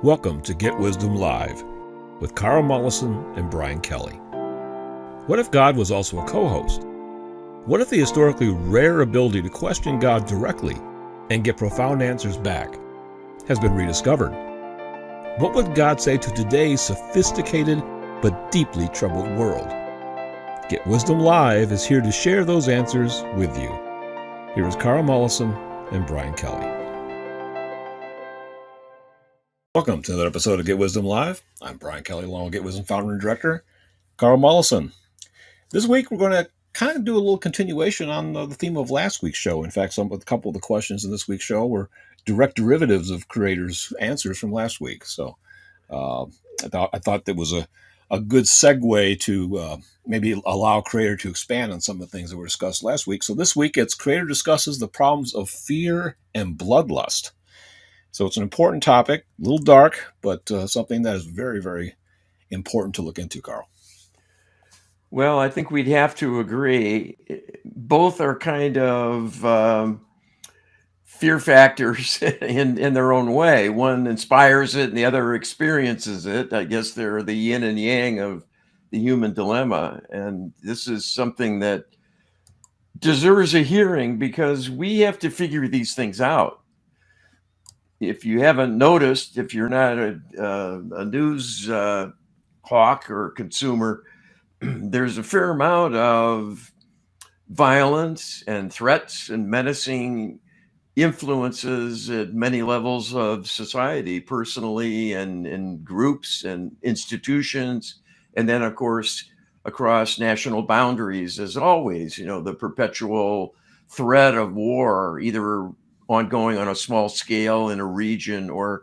Welcome to Get Wisdom Live with Carl Mollison and Brian Kelly. What if God was also a co-host? What if the historically rare ability to question God directly and get profound answers back has been rediscovered? What would God say to today's sophisticated but deeply troubled world? Get Wisdom Live is here to share those answers with you. Here is Carl Mollison and Brian Kelly. Welcome to another episode of Get Wisdom Live. I'm Brian Kelly, along with Get Wisdom founder and director, Carl Mollison. This week, we're going to kind of do a little continuation on the theme of last week's show. In fact, a couple of the questions in this week's show were direct derivatives of creators' answers from last week. So I thought that was a good segue to maybe allow Creator to expand on some of the things that were discussed last week. So this week, it's Creator discusses the problems of fear and bloodlust. So it's an important topic, a little dark, but something that is very, very important to look into, Carl. Well, I think we'd have to agree. Both are kind of fear factors in their own way. One inspires it and the other experiences it. I guess they're the yin and yang of the human dilemma. And this is something that deserves a hearing because we have to figure these things out. If you haven't noticed, if you're not a news hawk or consumer, there's a fair amount of violence and threats and menacing influences at many levels of society, personally and in groups and institutions. And then, of course, across national boundaries, as always, the perpetual threat of war, either ongoing on a small scale in a region or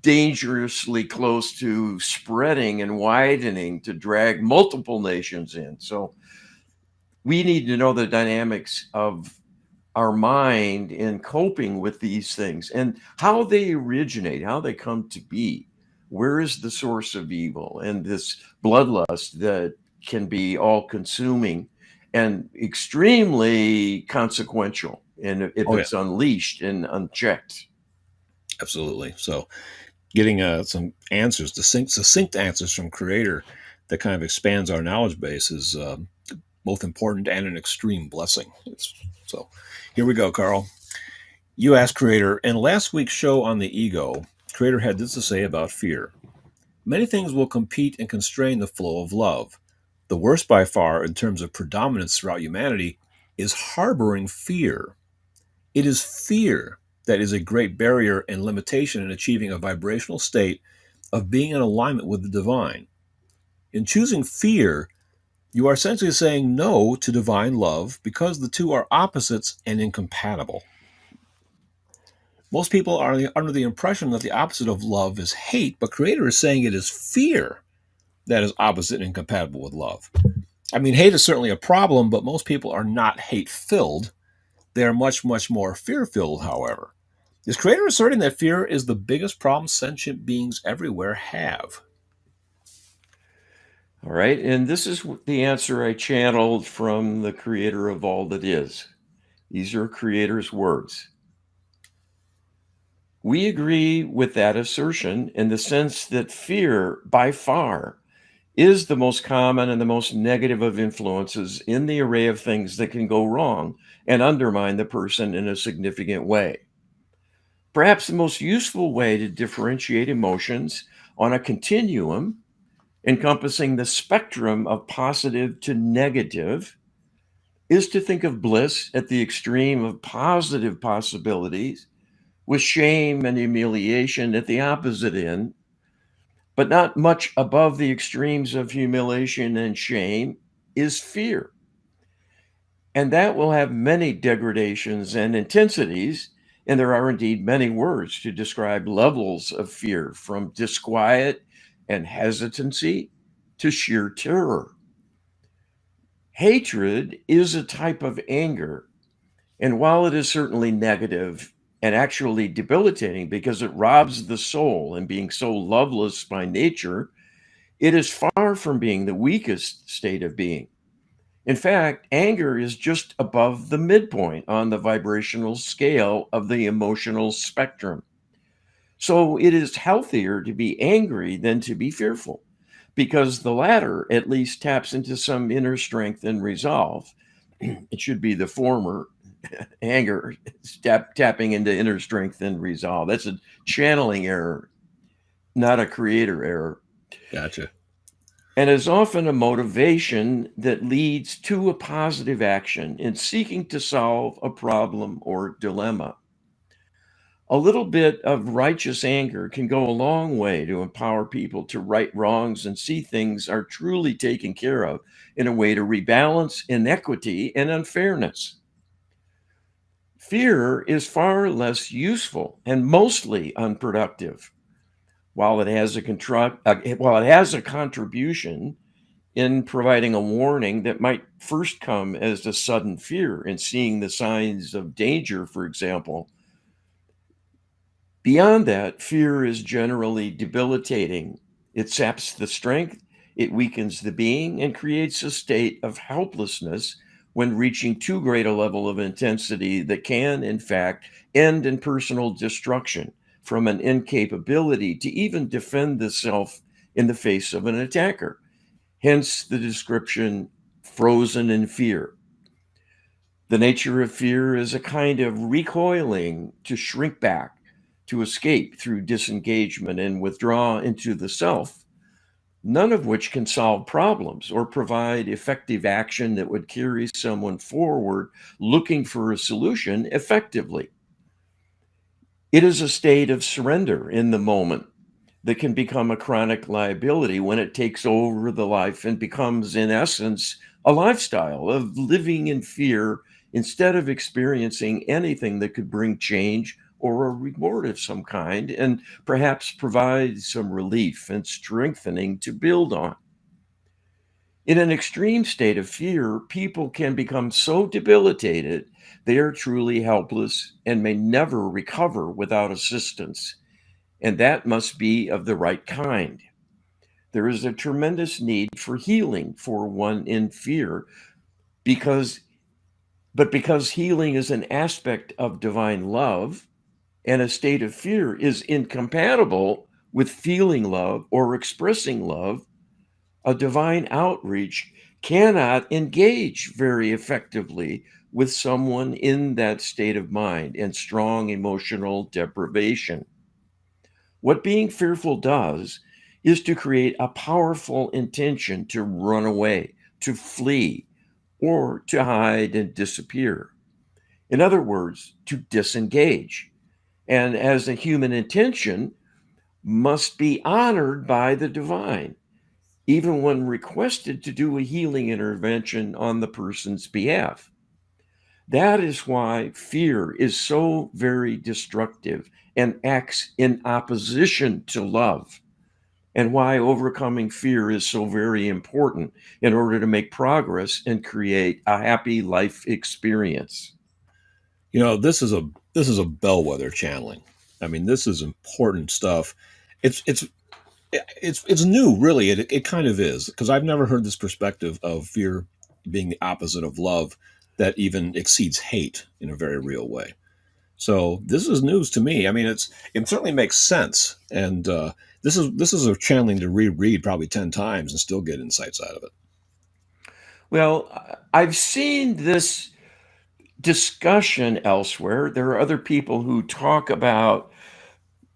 dangerously close to spreading and widening to drag multiple nations in. So we need to know the dynamics of our mind in coping with these things and how they originate, how they come to be. Where is the source of evil and this bloodlust that can be all consuming and extremely consequential and if it's unleashed and unchecked. Absolutely. So getting some answers, succinct answers from Creator that kind of expands our knowledge base is both important and an extreme blessing. So here we go, Carl. You asked Creator, in last week's show on the ego, Creator had this to say about fear. Many things will compete and constrain the flow of love. The worst by far, in terms of predominance throughout humanity, is harboring fear. It is fear that is a great barrier and limitation in achieving a vibrational state of being in alignment with the divine. In choosing fear, you are essentially saying no to divine love because the two are opposites and incompatible. Most people are under the impression that the opposite of love is hate, but Creator is saying it is fear that is opposite and incompatible with love. I mean, hate is certainly a problem, but most people are not hate-filled. They are much, much more fear-filled, however. Is Creator asserting that fear is the biggest problem sentient beings everywhere have? All right. And this is the answer I channeled from the Creator of all that is. These are Creator's words. We agree with that assertion in the sense that fear, by far, is the most common and the most negative of influences in the array of things that can go wrong and undermine the person in a significant way. Perhaps the most useful way to differentiate emotions on a continuum encompassing the spectrum of positive to negative is to think of bliss at the extreme of positive possibilities, with shame and humiliation at the opposite end, but not much above the extremes of humiliation and shame is fear. And that will have many degradations and intensities. And there are indeed many words to describe levels of fear, from disquiet and hesitancy to sheer terror. Hatred is a type of anger. And while it is certainly negative and actually debilitating because it robs the soul and being so loveless by nature, it is far from being the weakest state of being. In fact, anger is just above the midpoint on the vibrational scale of the emotional spectrum. So it is healthier to be angry than to be fearful, because the latter at least taps into some inner strength and resolve. It should be the former, anger, tapping into inner strength and resolve. That's a channeling error, not a creator error, Gotcha. and is often a motivation that leads to a positive action in seeking to solve a problem or dilemma. A little bit of righteous anger can go a long way to empower people to right wrongs and see things are truly taken care of, in a way to rebalance inequity and unfairness. Fear is far less useful and mostly unproductive. While it has a contribution in providing a warning that might first come as a sudden fear and seeing the signs of danger, for example. Beyond that, fear is generally debilitating. It saps the strength, it weakens the being, and creates a state of helplessness when reaching too great a level of intensity that can, in fact, end in personal destruction from an incapability to even defend the self in the face of an attacker. Hence the description, frozen in fear. The nature of fear is a kind of recoiling to shrink back, to escape through disengagement and withdraw into the self, none of which can solve problems or provide effective action that would carry someone forward looking for a solution effectively. It is a state of surrender in the moment that can become a chronic liability when it takes over the life and becomes, in essence, a lifestyle of living in fear instead of experiencing anything that could bring change or a reward of some kind and perhaps provide some relief and strengthening to build on. In an extreme state of fear, people can become so debilitated they are truly helpless and may never recover without assistance, and that must be of the right kind. There is a tremendous need for healing for one in fear, because because healing is an aspect of divine love, and a state of fear is incompatible with feeling love or expressing love, a divine outreach cannot engage very effectively with someone in that state of mind and strong emotional deprivation. What being fearful does is to create a powerful intention to run away, to flee, or to hide and disappear. In other words, to disengage. And as a human intention, must be honored by the divine, even when requested to do a healing intervention on the person's behalf. That is why fear is so very destructive and acts in opposition to love, and why overcoming fear is so very important in order to make progress and create a happy life experience. You know, this is a bellwether channeling. I mean, this is important stuff. It's it's it's new, really. It kind of is, because I've never heard this perspective of fear being the opposite of love, that even exceeds hate in a very real way. So this is news to me. I mean, it certainly makes sense, and this is a channeling to reread probably 10 times and still get insights out of it. Well, I've seen this discussion elsewhere. There are other people who talk about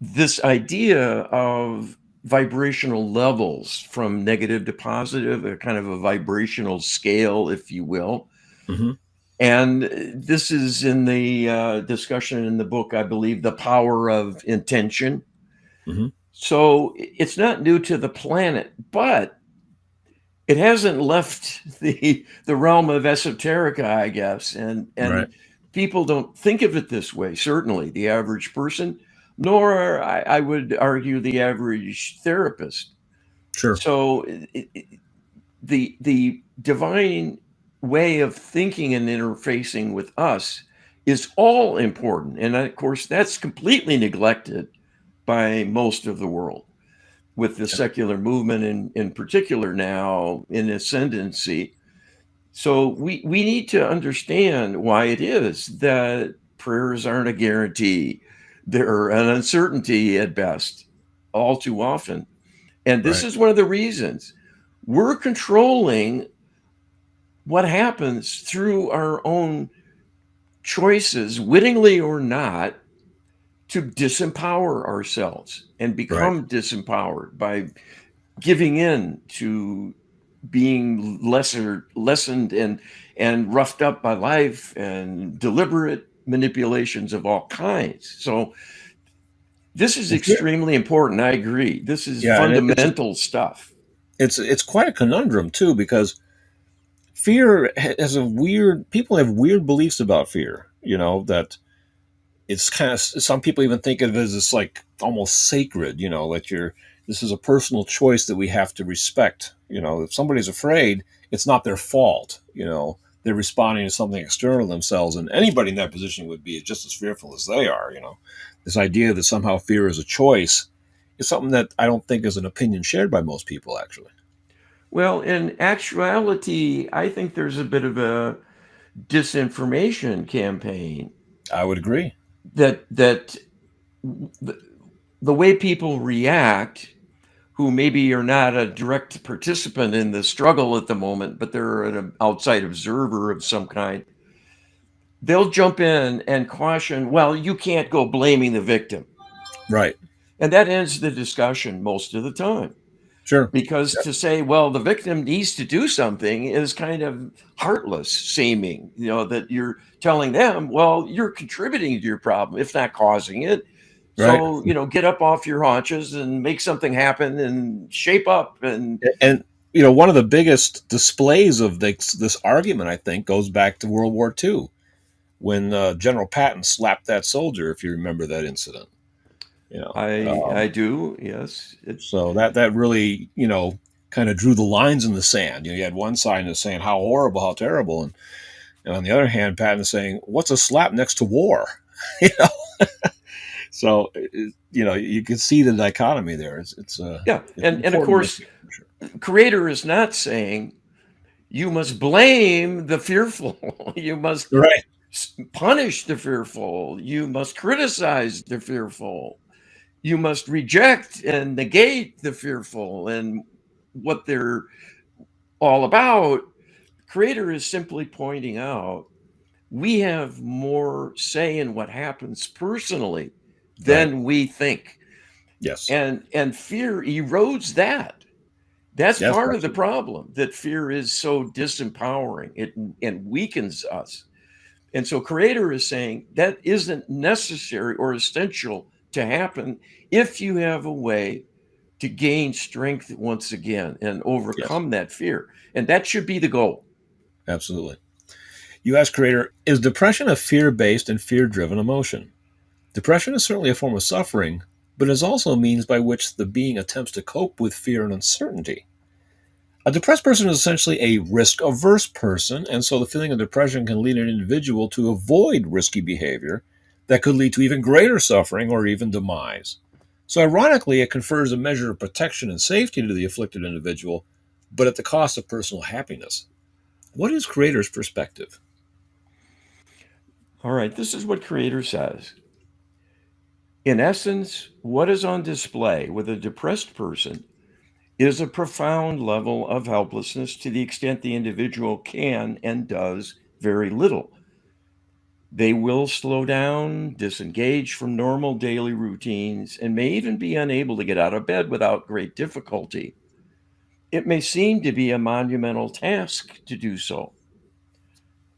this idea of vibrational levels from negative to positive, a kind of a vibrational scale, if you will. Hmm. And this is in the discussion in the book, I believe, The Power of Intention. Hmm. So it's not new to the planet, but it hasn't left the realm of esoterica, I guess. Right. And people don't think of it this way, certainly the average person, nor I would argue the average therapist. Sure. So the divine way of thinking and interfacing with us is all important. And of course, that's completely neglected by most of the world, with the Yeah. secular movement in particular now in ascendancy. So we need to understand why it is that prayers aren't a guarantee, They're an uncertainty at best, all too often. And this Right. is one of the reasons we're controlling what happens through our own choices, wittingly or not, to disempower ourselves and Right. become disempowered by giving in to being lessened and roughed up by life and deliberate manipulations of all kinds. So this is And fear, extremely important. I agree. This is yeah, and fundamental stuff. it's quite a conundrum too, because fear has a weird. People have weird beliefs about fear. You know that it's kind of, some people even think of it as this like almost sacred. You know, like you're, this is a personal choice that we have to respect. You know, if somebody's afraid, it's not their fault. You know, they're responding to something external to themselves, and anybody in that position would be just as fearful as they are. You know, this idea that somehow fear is a choice is something that I don't think is an opinion shared by most people. Actually, Well, in actuality, I think there's a bit of a disinformation campaign I would agree. that the, the way people react who maybe are not a direct participant in the struggle at the moment, but they're an outside observer of some kind, they'll jump in and caution, well, you can't go blaming the victim. Right. And that ends the discussion most of the time. Sure. Because to say, well, the victim needs to do something is kind of heartless seeming, that you're telling them, well, you're contributing to your problem, if not causing it. Right. So, get up off your haunches and make something happen and shape up. And And one of the biggest displays of this argument, I think, goes back to World War II when General Patton slapped that soldier. If you remember that incident, you know, I do, yes. so that really kind of drew the lines in the sand. You had one side is saying how horrible, how terrible, and on the other hand, Patton is saying what's a slap next to war, you know. So you can see the dichotomy there. Yeah. It's And of important to look course, at for sure. Creator is not saying you must blame the fearful. You must Right. punish the fearful. You must criticize the fearful. You must reject and negate the fearful and what they're all about. Creator is simply pointing out we have more say in what happens personally Right. than we think. Yes. And fear erodes that. That's Yes. part of the Absolutely. problem, that fear is so disempowering. It and weakens us. And so Creator is saying that isn't necessary or essential to happen if you have a way to gain strength once again and Yes. overcome that fear. And that should be the goal. Absolutely. You ask Creator, is depression a fear based and fear driven emotion? Depression is certainly a form of suffering, but is also a means by which the being attempts to cope with fear and uncertainty. A depressed person is essentially a risk averse person, and so the feeling of depression can lead an individual to avoid risky behavior that could lead to even greater suffering or even demise. So, ironically, it confers a measure of protection and safety to the afflicted individual, but at the cost of personal happiness. What is Creator's perspective? All right, this is what Creator says. In essence, what is on display with a depressed person is a profound level of helplessness to the extent the individual can and does very little. They will slow down, disengage from normal daily routines, and may even be unable to get out of bed without great difficulty. It may seem to be a monumental task to do so.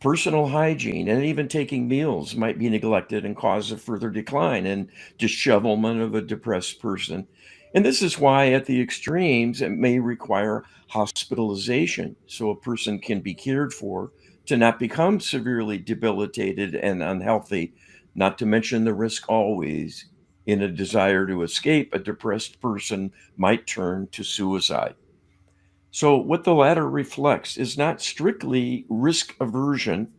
Personal hygiene and even taking meals might be neglected and cause a further decline and dishevelment of a depressed person. And this is why, at the extremes, it may require hospitalization so a person can be cared for to not become severely debilitated and unhealthy, not to mention the risk always in a desire to escape, a depressed person might turn to suicide. So, what the latter reflects is not strictly risk aversion,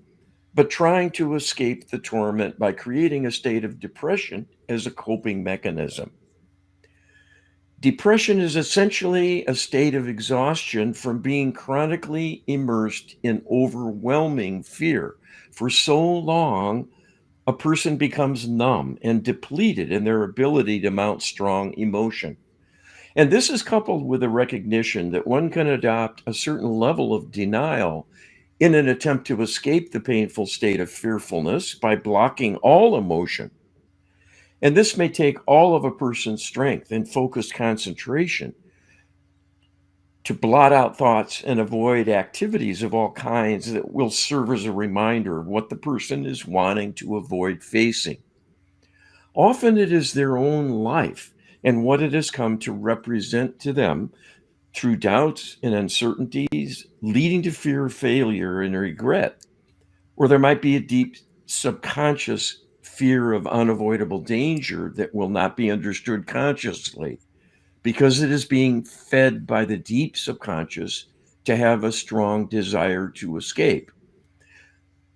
but trying to escape the torment by creating a state of depression as a coping mechanism. Depression is essentially a state of exhaustion from being chronically immersed in overwhelming fear for so long a person becomes numb and depleted in their ability to mount strong emotion. And this is coupled with a recognition that one can adopt a certain level of denial in an attempt to escape the painful state of fearfulness by blocking all emotion. And this may take all of a person's strength and focused concentration to blot out thoughts and avoid activities of all kinds that will serve as a reminder of what the person is wanting to avoid facing. Often it is their own life and what it has come to represent to them through doubts and uncertainties, leading to fear of failure and regret. Or there might be a deep subconscious fear of unavoidable danger that will not be understood consciously because it is being fed by the deep subconscious to have a strong desire to escape.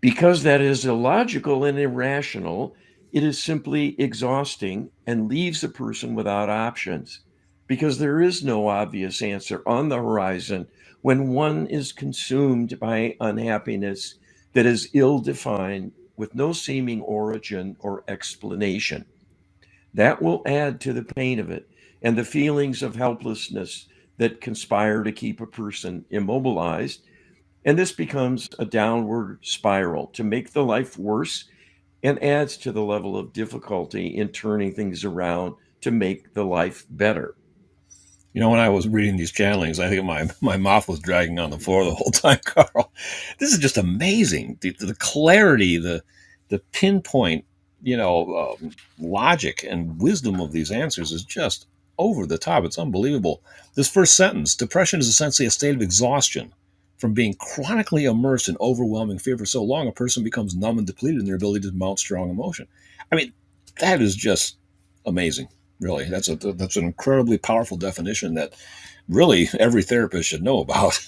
Because that is illogical and irrational, it is simply exhausting and leaves a person without options because there is no obvious answer on the horizon when one is consumed by unhappiness that is ill defined with no seeming origin or explanation. That will add to the pain of it and the feelings of helplessness that conspire to keep a person immobilized. And this becomes a downward spiral to make the life worse and adds to the level of difficulty in turning things around to make the life better. You know, when I was reading these channelings, I think my mouth was dragging on the floor the whole time, Carl. This is just amazing. The clarity, the pinpoint, logic and wisdom of these answers is just over the top. It's unbelievable. This first sentence: depression is essentially a state of exhaustion from being chronically immersed in overwhelming fear for so long. A person becomes numb and depleted in their ability to mount strong emotion. I mean, that is just amazing. Really, that's an incredibly powerful definition that really every therapist should know about.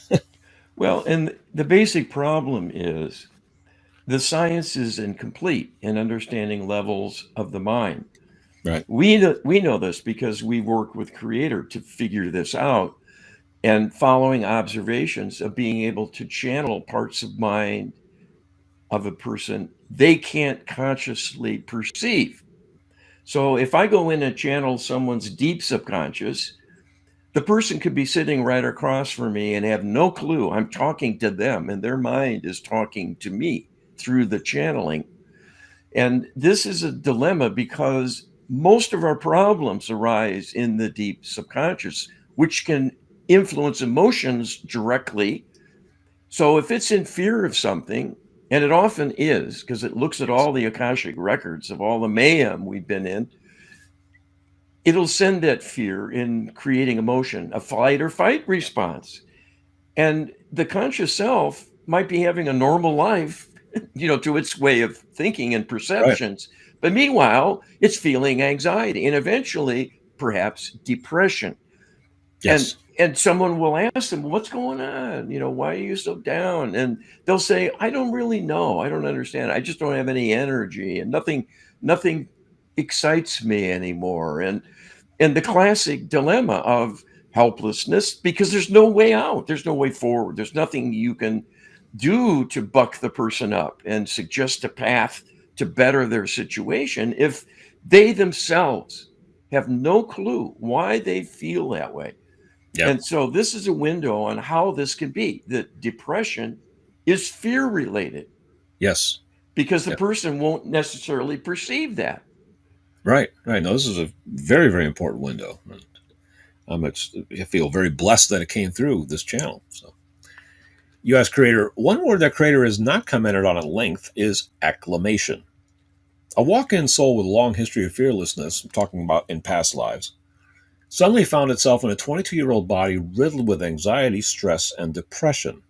Well, and the basic problem is the science is incomplete in understanding levels of the mind. Right. We know this because we work with Creator to figure this out and following observations of being able to channel parts of mind of a person they can't consciously perceive. So if I go in and channel someone's deep subconscious, the person could be sitting right across from me and have no clue I'm talking to them, and their mind is talking to me through the channeling. And this is a dilemma because most of our problems arise in the deep subconscious, which can influence emotions directly. So if it's in fear of something, and it often is because it looks at all the Akashic records of all the mayhem we've been in, it'll send that fear in creating emotion, a flight or fight response. And the conscious self might be having a normal life, to its way of thinking and Right. perceptions. But meanwhile, it's feeling anxiety and eventually perhaps depression. And Yes. and someone will ask them, what's going on? Why are you so down? And they'll say, I don't really know. I don't understand. I just don't have any energy and nothing excites me anymore. And the classic dilemma of helplessness because there's no way out, there's no way forward, there's nothing you can do to buck the person up and suggest a path to better their situation if they themselves have no clue why they feel that way. Yep. And so this is a window on how this can be that depression is fear related Yes. because the Yep. person won't necessarily perceive that. Right. Right. No, this is a very, very important window. I feel very blessed that it came through this channel. So, you ask Creator. One word that Creator has not commented on at length is acclamation. A walk-in soul with a long history of fearlessness, I'm talking about in past lives, suddenly found itself in a 22-year-old body riddled with anxiety, stress, and depression.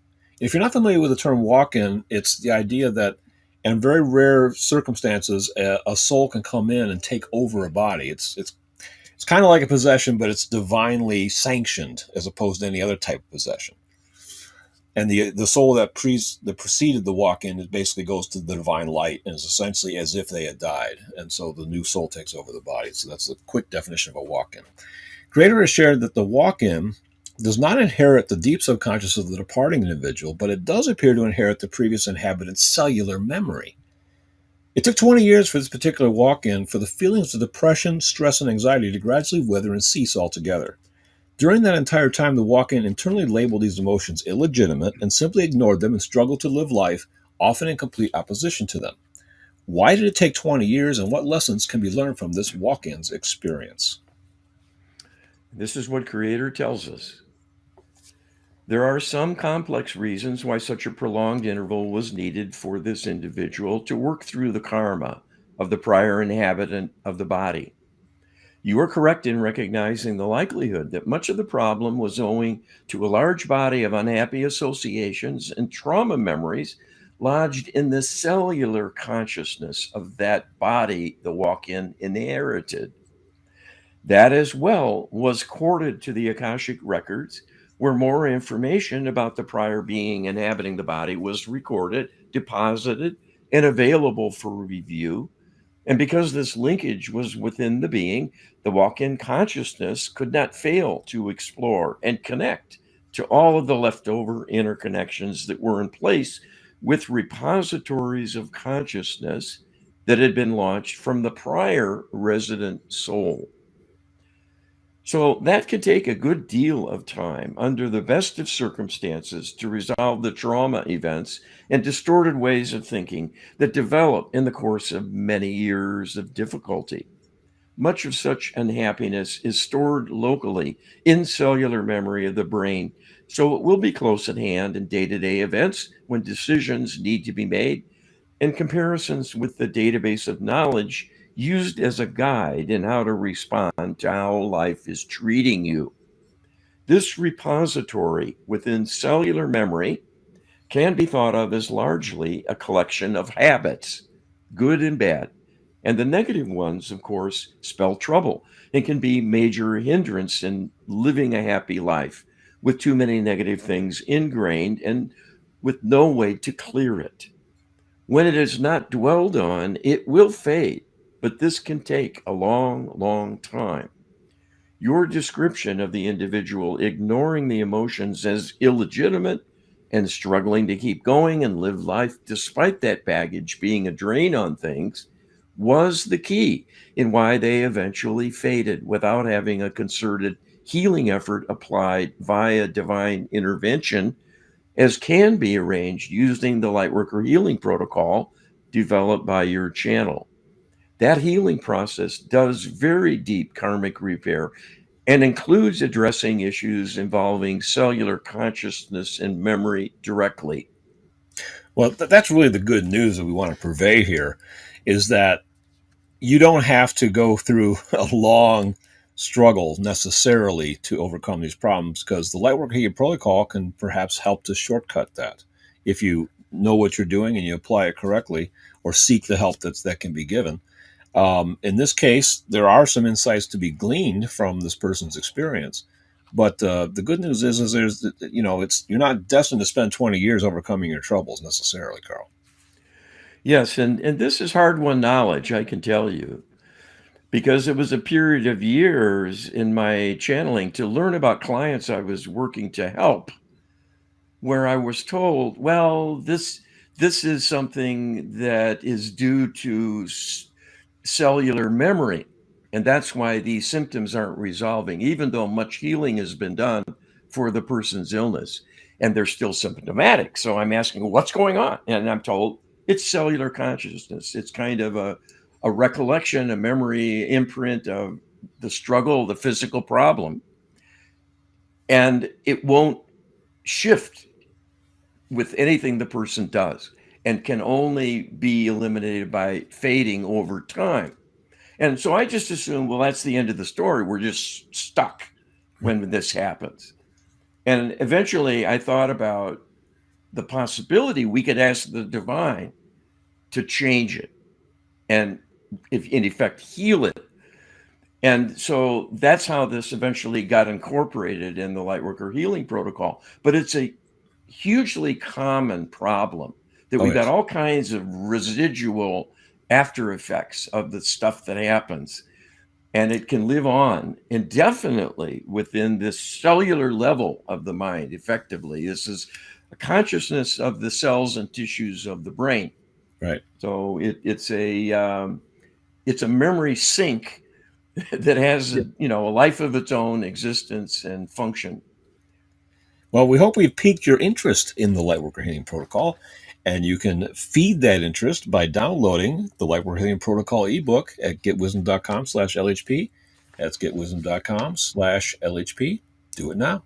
If you're not familiar with the term walk in, it's the idea that in very rare circumstances, a soul can come in and take over a body. It's kind of like a possession, but it's divinely sanctioned as opposed to any other type of possession. And the soul that preceded the walk in, it basically goes to the divine light and is essentially as if they had died. And so the new soul takes over the body. So that's the quick definition of a walk in. Creator has shared that the walk-in does not inherit the deep subconscious of the departing individual, but it does appear to inherit the previous inhabitant's cellular memory. It took 20 years for this particular walk in for the feelings of depression, stress, and anxiety to gradually wither and cease altogether. During that entire time, the walk in internally labeled these emotions illegitimate and simply ignored them and struggled to live life, often in complete opposition to them. Why did it take 20 years, and what lessons can be learned from this walk in's experience? This is what Creator tells us. There are some complex reasons why such a prolonged interval was needed for this individual to work through the karma of the prior inhabitant of the body. You are correct in recognizing the likelihood that much of the problem was owing to a large body of unhappy associations and trauma memories lodged in the cellular consciousness of that body the walk in inherited. That as well was courted to the Akashic records, where more information about the prior being inhabiting the body was recorded, deposited, and available for review. And because this linkage was within the being, the walk in consciousness could not fail to explore and connect to all of the leftover interconnections that were in place with repositories of consciousness that had been launched from the prior resident soul. So that could take a good deal of time under the best of circumstances to resolve the trauma events and distorted ways of thinking that develop in the course of many years of difficulty. Much of such unhappiness is stored locally in cellular memory of the brain, so it will be close at hand in day to day events when decisions need to be made and comparisons with the database of knowledge used as a guide in how to respond to how life is treating you. This repository within cellular memory can be thought of as largely a collection of habits, good and bad. And the negative ones, of course, spell trouble and can be major hindrance in living a happy life with too many negative things ingrained and with no way to clear it. When it is not dwelled on, it will fade, but this can take a long, long time. Your description of the individual ignoring the emotions as illegitimate and struggling to keep going and live life despite that baggage being a drain on things was the key in why they eventually faded without having a concerted healing effort applied via divine intervention, as can be arranged using the Lightworker healing protocol developed by your channel. That healing process does very deep karmic repair and includes addressing issues involving cellular consciousness and memory directly. Well, that's really the good news that we want to purvey here is that you don't have to go through a long struggle necessarily to overcome these problems because the Lightworker Healing Protocol can perhaps help to shortcut that if you know what you're doing and you apply it correctly or seek the help that can be given. In this case, there are some insights to be gleaned from this person's experience. But the good news is there's it's you're not destined to spend 20 years overcoming your troubles necessarily, Carl. Yes, and this is hard won knowledge, I can tell you, because it was a period of years in my channeling to learn about clients I was working to help, where I was told, well, this is something that is due to cellular memory. And that's why these symptoms aren't resolving, even though much healing has been done for the person's illness. And they're still symptomatic. So I'm asking, what's going on? And I'm told it's cellular consciousness. It's kind of a recollection, a memory imprint of the struggle, the physical problem. And it won't shift with anything the person does and can only be eliminated by fading over time. And so I just assumed, well, that's the end of the story. We're just stuck when this happens. And eventually I thought about the possibility we could ask the divine to change it and, if in effect, heal it. And so that's how this eventually got incorporated in the Lightworker healing protocol. But it's a hugely common problem that Oh we got yes. all kinds of residual after effects of the stuff that happens. And it can live on indefinitely within this cellular level of the mind, effectively. This is a consciousness of the cells and tissues of the brain. Right. So it's a memory sink that has Yeah. a life of its own existence and function. Well, we hope we've piqued your interest in the Lightworker Healing Protocol, and you can feed that interest by downloading the Lightworker Healing Protocol ebook at getwisdom.com/LHP. That's getwisdom.com/LHP. Do it now.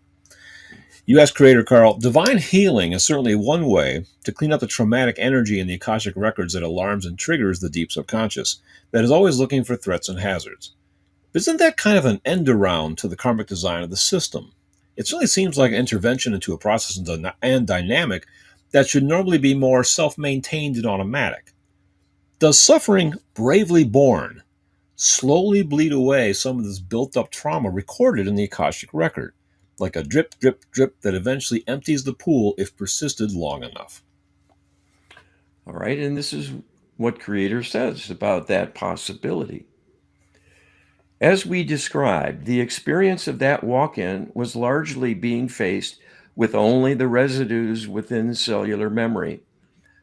You asked Creator Carl, divine healing is certainly one way to clean up the traumatic energy in the Akashic records that alarms and triggers the deep subconscious, that is always looking for threats and hazards. But isn't that kind of an end around to the karmic design of the system? It certainly seems like an intervention into a process and dynamic that should normally be more self maintained and automatic. Does suffering bravely borne slowly bleed away some of this built up trauma recorded in the Akashic record, like a drip, drip, drip that eventually empties the pool if persisted long enough? All right. And this is what Creator says about that possibility. As we described, the experience of that walk in was largely being faced with only the residues within cellular memory,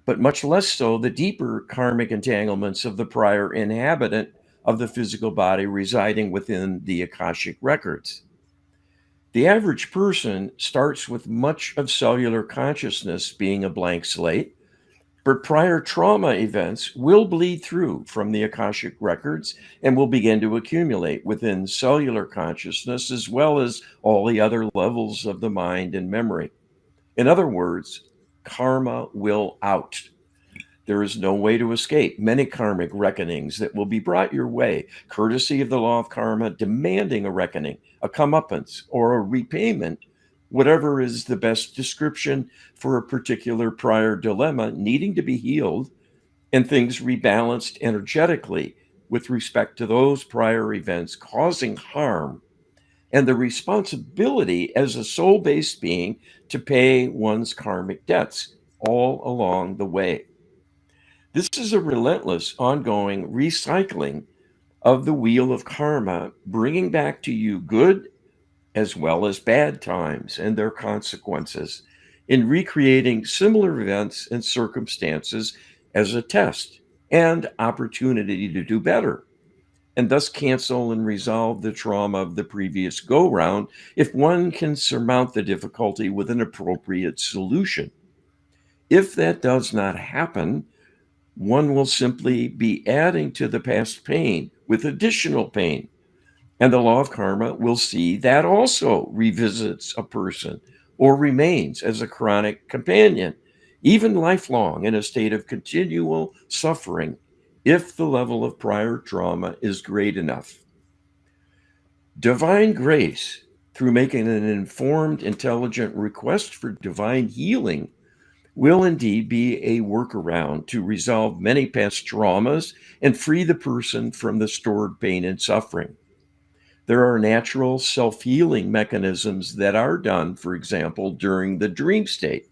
but much less so the deeper karmic entanglements of the prior inhabitant of the physical body residing within the Akashic records. The average person starts with much of cellular consciousness being a blank slate, but prior trauma events will bleed through from the Akashic records and will begin to accumulate within cellular consciousness as well as all the other levels of the mind and memory. In other words, karma will out. There is no way to escape many karmic reckonings that will be brought your way, courtesy of the law of karma, demanding a reckoning, a comeuppance, or a repayment, whatever is the best description for a particular prior dilemma needing to be healed and things rebalanced energetically with respect to those prior events causing harm, and the responsibility as a soul based being to pay one's karmic debts all along the way. This is a relentless, ongoing recycling of the wheel of karma, bringing back to you good as well as bad times and their consequences, in recreating similar events and circumstances as a test and opportunity to do better, and thus cancel and resolve the trauma of the previous go round if one can surmount the difficulty with an appropriate solution. If that does not happen, one will simply be adding to the past pain with additional pain. And the law of karma will see that also revisits a person or remains as a chronic companion, even lifelong in a state of continual suffering, if the level of prior trauma is great enough. Divine grace, through making an informed, intelligent request for divine healing, will indeed be a workaround to resolve many past traumas and free the person from the stored pain and suffering. There are natural self healing mechanisms that are done, for example, during the dream state,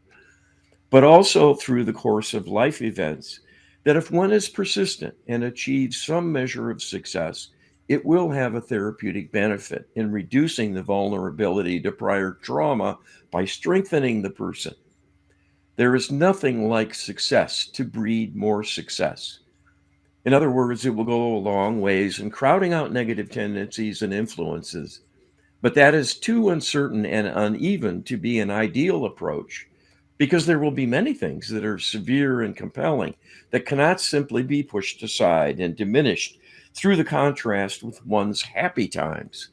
but also through the course of life events. That if one is persistent and achieves some measure of success, it will have a therapeutic benefit in reducing the vulnerability to prior trauma by strengthening the person. There is nothing like success to breed more success. In other words, it will go a long ways in crowding out negative tendencies and influences. But that is too uncertain and uneven to be an ideal approach because there will be many things that are severe and compelling that cannot simply be pushed aside and diminished through the contrast with one's happy times.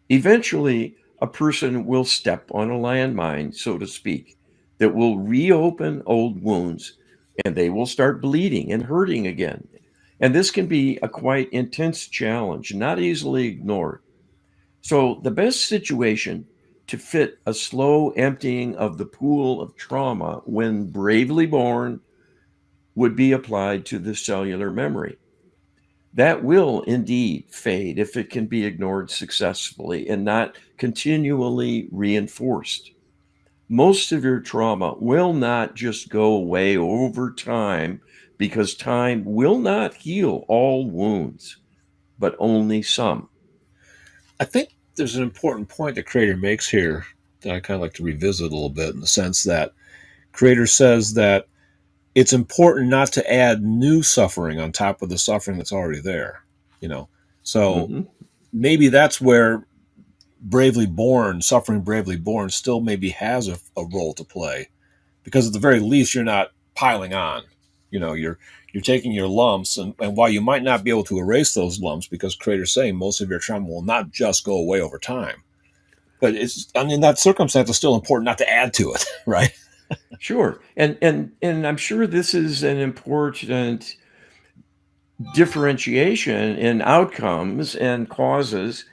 Eventually, a person will step on a landmine, so to speak, that will reopen old wounds and they will start bleeding and hurting again. And this can be a quite intense challenge, not easily ignored. So, the best situation to fit a slow emptying of the pool of trauma when bravely born would be applied to the cellular memory. That will indeed fade if it can be ignored successfully and not continually reinforced. Most severe trauma will not just go away over time because time will not heal all wounds, but only some. I think there's an important point that Creator makes here that I kind of like to revisit a little bit, in the sense that Creator says that it's important not to add new suffering on top of the suffering that's already there, you know. So Hmm. maybe that's where Bravely Born, Suffering Bravely Born, still maybe has a role to play, because at the very least you're not piling on. You know, you're taking your lumps, and while you might not be able to erase those lumps, because creators say most of your trauma will not just go away over time, but it's, I mean, that circumstance is still important not to add to it, right? Sure. And I'm sure this is an important differentiation in outcomes and causes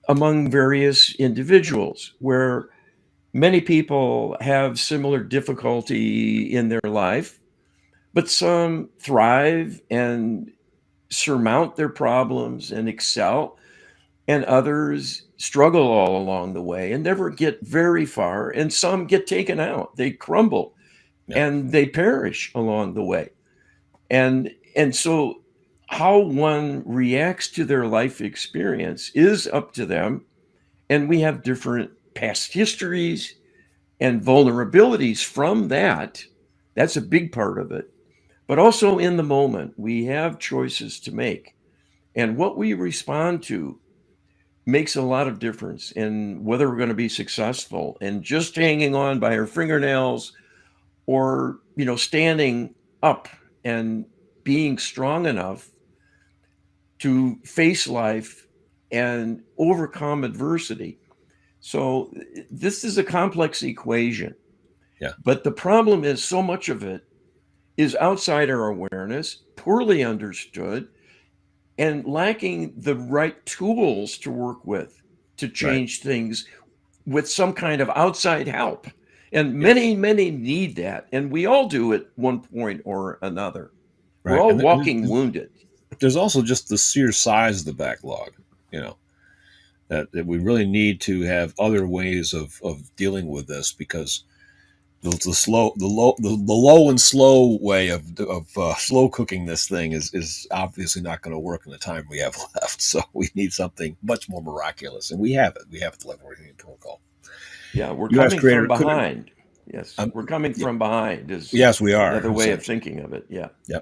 among various individuals, where many people have similar difficulty in their life, but some thrive and surmount their problems and excel, and others struggle all along the way and never get very far, and some get taken out, they crumble, Yeah, and they perish along the way. And so how one reacts to their life experience is up to them, and we have different past histories and vulnerabilities from that. That's a big part of it. But also in the moment, we have choices to make. And what we respond to makes a lot of difference in whether we're going to be successful. And just hanging on by our fingernails, or, standing up and being strong enough to face life and overcome adversity. So this is a complex equation. yeah, But the problem is, so much of it is outside our awareness, poorly understood, and lacking the right tools to work with to right, change things with some kind of outside help. And yeah, many, many need that. And we all do at one point or another. We're right. all And walking wounded. there's also just the sheer size of the backlog, you know, that we really need to have other ways of dealing with this, because the low and slow way of slow cooking this thing is obviously not going to work in the time we have left. So we need something much more miraculous, and we have it. We have it, the level protocol. Yeah, we're You as coming from creator could it? behind. Yes, we're coming Yeah, from behind is yes, we are another way of essentially. thinking of it. Yeah. Yeah.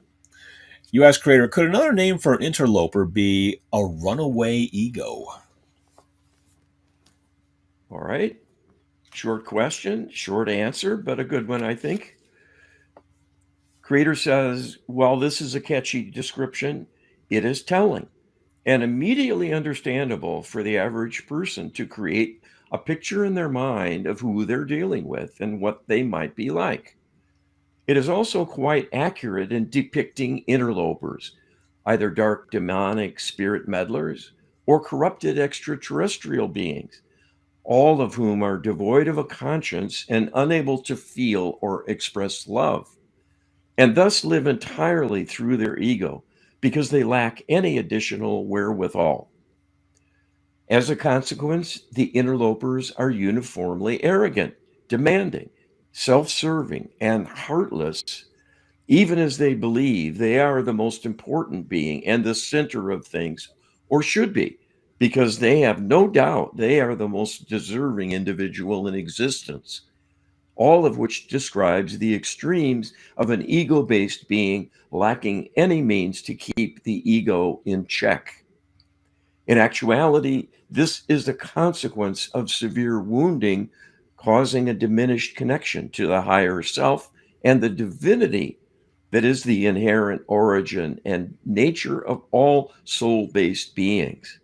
You as creator, could another name for an interloper be a runaway ego? All right. Short question, short answer, but a good one, I think. Creator says, while this is a catchy description, it is telling and immediately understandable for the average person to create a picture in their mind of who they're dealing with and what they might be like. It is also quite accurate in depicting interlopers, either dark demonic spirit meddlers or corrupted extraterrestrial beings, all of whom are devoid of a conscience and unable to feel or express love, and thus live entirely through their ego because they lack any additional wherewithal. As a consequence, the interlopers are uniformly arrogant, demanding, self serving, and heartless, even as they believe they are the most important being and the center of things, or should be, because they have no doubt they are the most deserving individual in existence. All of which describes the extremes of an ego based being lacking any means to keep the ego in check. In actuality, this is the consequence of severe wounding, causing a diminished connection to the higher self and the divinity that is the inherent origin and nature of all soul based beings.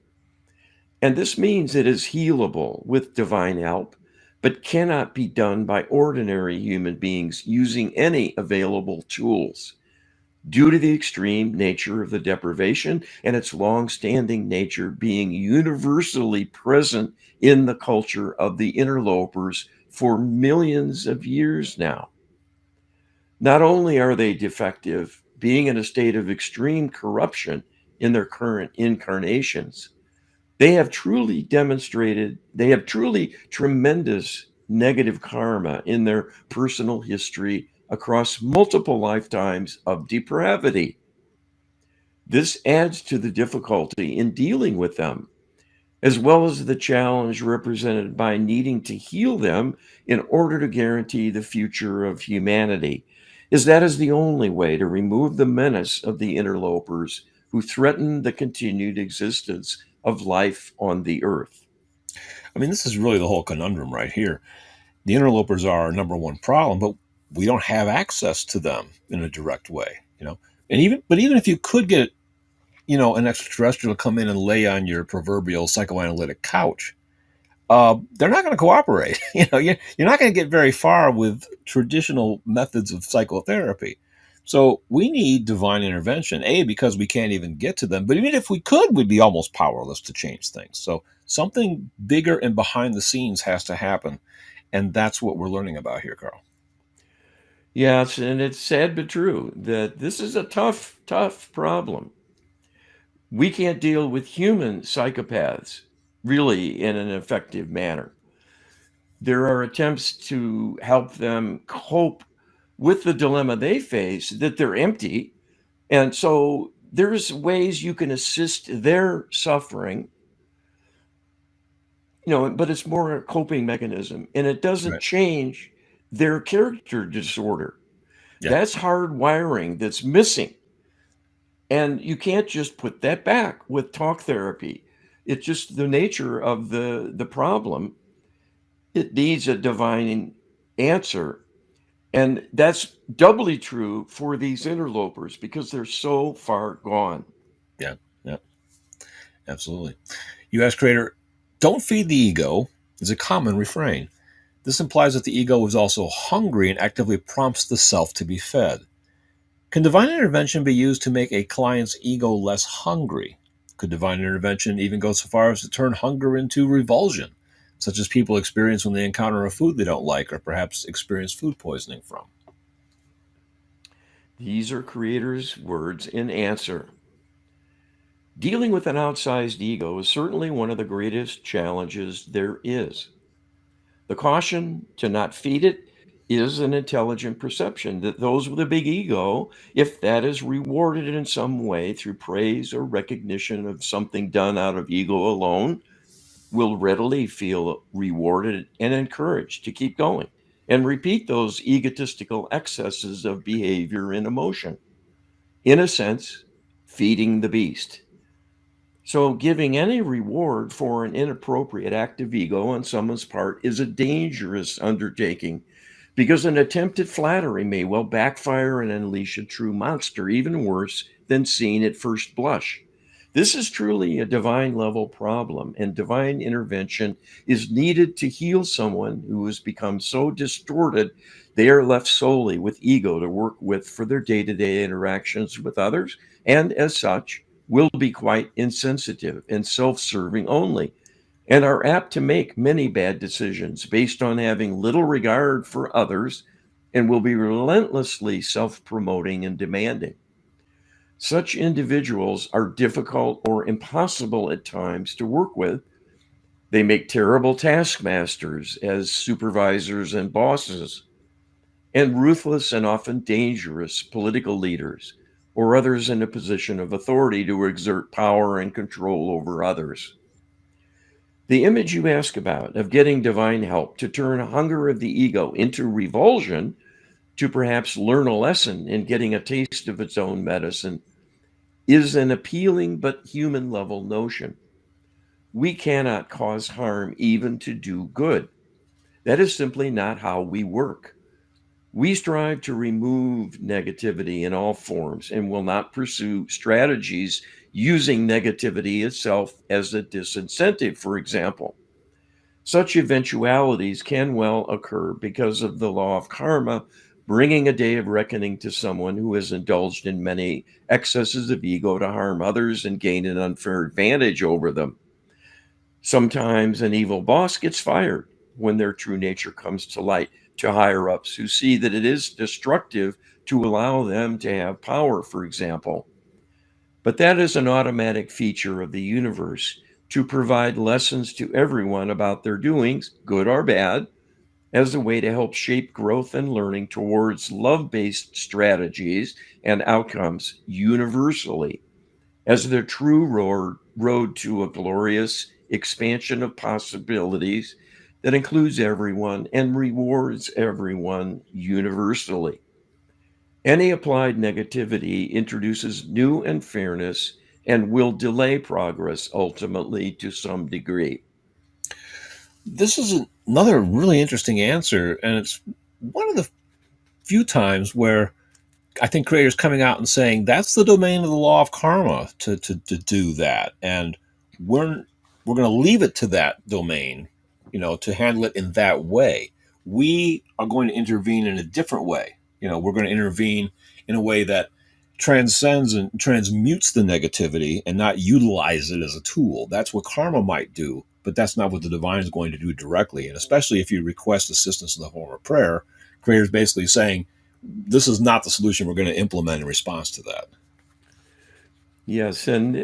And this means it is healable with divine help, but cannot be done by ordinary human beings using any available tools, due to the extreme nature of the deprivation and its long standing nature being universally present in the culture of the interlopers for millions of years now. Not only are they defective, being in a state of extreme corruption in their current incarnations, they have truly tremendous negative karma in their personal history across multiple lifetimes of depravity. This adds to the difficulty in dealing with them, as well as the challenge represented by needing to heal them in order to guarantee the future of humanity. is that is the only way to remove the menace of the interlopers who threaten the continued existence of life on the earth. I mean, this is really the whole conundrum right here. The interlopers are our number one problem, but we don't have access to them in a direct way, you know. And even if you could get, an extraterrestrial to come in and lay on your proverbial psychoanalytic couch, they're not going to cooperate. You're not going to get very far with traditional methods of psychotherapy. So we need divine intervention, A, because we can't even get to them. But even if we could, we'd be almost powerless to change things. So something bigger and behind the scenes has to happen. And that's what we're learning about here, Carl. Yes, and it's sad but true that this is a tough, tough problem. We can't deal with human psychopaths really in an effective manner. There are attempts to help them cope with the dilemma they face that they're empty. And so there's ways you can assist their suffering, but it's more a coping mechanism and it doesn't Right. change their character disorder. Yeah. That's hard wiring that's missing. And you can't just put that back with talk therapy. It's just the nature of the problem. It needs a divine answer. And that's doubly true for these interlopers because they're so far gone. Yeah. Yeah. Absolutely. U.S. creator, don't feed the ego is a common refrain. This implies that the ego is also hungry and actively prompts the self to be fed. Can divine intervention be used to make a client's ego less hungry? Could divine intervention even go so far as to turn hunger into revulsion, such as people experience when they encounter a food they don't like or perhaps experience food poisoning from? These are creators' words in answer. Dealing with an outsized ego is certainly one of the greatest challenges there is. The caution to not feed it is an intelligent perception that those with a big ego, if that is rewarded in some way through praise or recognition of something done out of ego alone, will readily feel rewarded and encouraged to keep going and repeat those egotistical excesses of behavior and emotion. In a sense, feeding the beast. So, giving any reward for an inappropriate act of ego on someone's part is a dangerous undertaking because an attempt at flattery may well backfire and unleash a true monster, even worse than seen at first blush. This is truly a divine level problem, and divine intervention is needed to heal someone who has become so distorted they are left solely with ego to work with for their day to day interactions with others, and as such, will be quite insensitive and self serving only, and are apt to make many bad decisions based on having little regard for others and will be relentlessly self promoting and demanding. Such individuals are difficult or impossible at times to work with. They make terrible taskmasters as supervisors and bosses, and ruthless and often dangerous political leaders or others in a position of authority to exert power and control over others. The image you ask about of getting divine help to turn hunger of the ego into revulsion, to perhaps learn a lesson in getting a taste of its own medicine, is an appealing but human level notion. We cannot cause harm even to do good. That is simply not how we work. We strive to remove negativity in all forms and will not pursue strategies using negativity itself as a disincentive, for example. Such eventualities can well occur because of the law of karma, bringing a day of reckoning to someone who has indulged in many excesses of ego to harm others and gain an unfair advantage over them. Sometimes an evil boss gets fired when their true nature comes to light to higher ups who see that it is destructive to allow them to have power, for example. But that is an automatic feature of the universe to provide lessons to everyone about their doings, good or bad, as a way to help shape growth and learning towards love based strategies and outcomes universally as the true road to a glorious expansion of possibilities that includes everyone and rewards everyone universally. Any applied negativity introduces new unfairness and will delay progress ultimately to some degree. This is another really interesting answer, and it's one of the few times where I think creators coming out and saying that's the domain of the law of karma to do that, and we're we're going to leave it to that domain, to handle it in that way. We are going to intervene in a different way. We're going to intervene in a way that transcends and transmutes the negativity and not utilize it as a tool. That's what karma might do, but that's not what the divine is going to do directly. And especially if you request assistance in the form of prayer, creators basically saying this is not the solution we're going to implement in response to that. Yes, and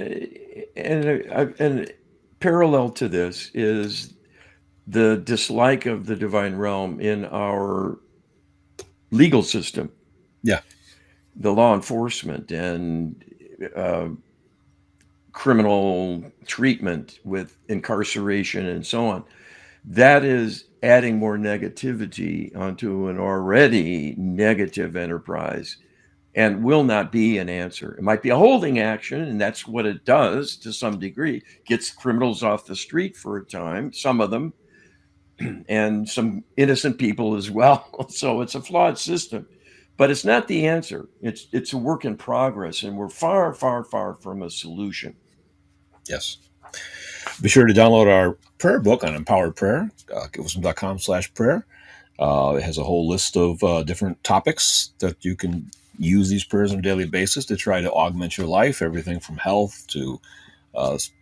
parallel to this is the dislike of the divine realm in our legal system, Yeah. the law enforcement and uh, criminal treatment with incarceration and so on. That is adding more negativity onto an already negative enterprise and will not be an answer. It might be a holding action, and that's what it does to some degree. Gets criminals off the street for a time, some of them, and some innocent people as well. So it's a flawed system, but it's not the answer. It's a work in progress, and we're far, far, far from a solution. Yes. Be sure to download our prayer book on empowered prayer, givewisdom.com/prayer. It has a whole list of different topics that you can use these prayers on a daily basis to try to augment your life, everything from health to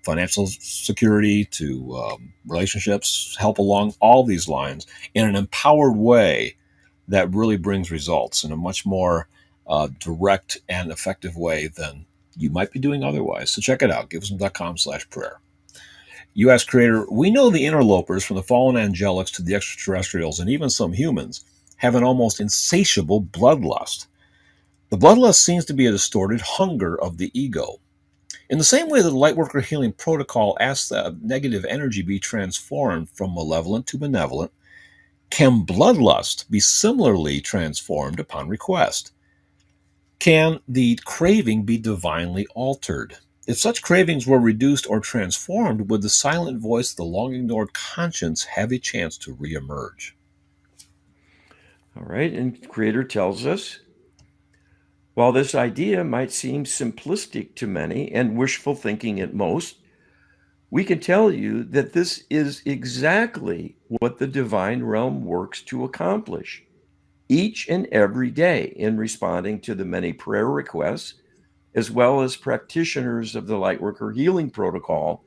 financial security to relationships, help along all these lines in an empowered way that really brings results in a much more direct and effective way than you might be doing otherwise. So check it out, givewisdom.com/prayer. You ask Creator, we know the interlopers from the fallen angelics to the extraterrestrials and even some humans have an almost insatiable bloodlust. The bloodlust seems to be a distorted hunger of the ego. In the same way that the Lightworker Healing Protocol asks that negative energy be transformed from malevolent to benevolent, can bloodlust be similarly transformed upon request? Can the craving be divinely altered? If such cravings were reduced or transformed, would the silent voice of the long ignored conscience have a chance to reemerge? All right. And Creator tells us while this idea might seem simplistic to many and wishful thinking at most, we can tell you that this is exactly what the divine realm works to accomplish each and every day in responding to the many prayer requests, as well as practitioners of the Lightworker Healing Protocol,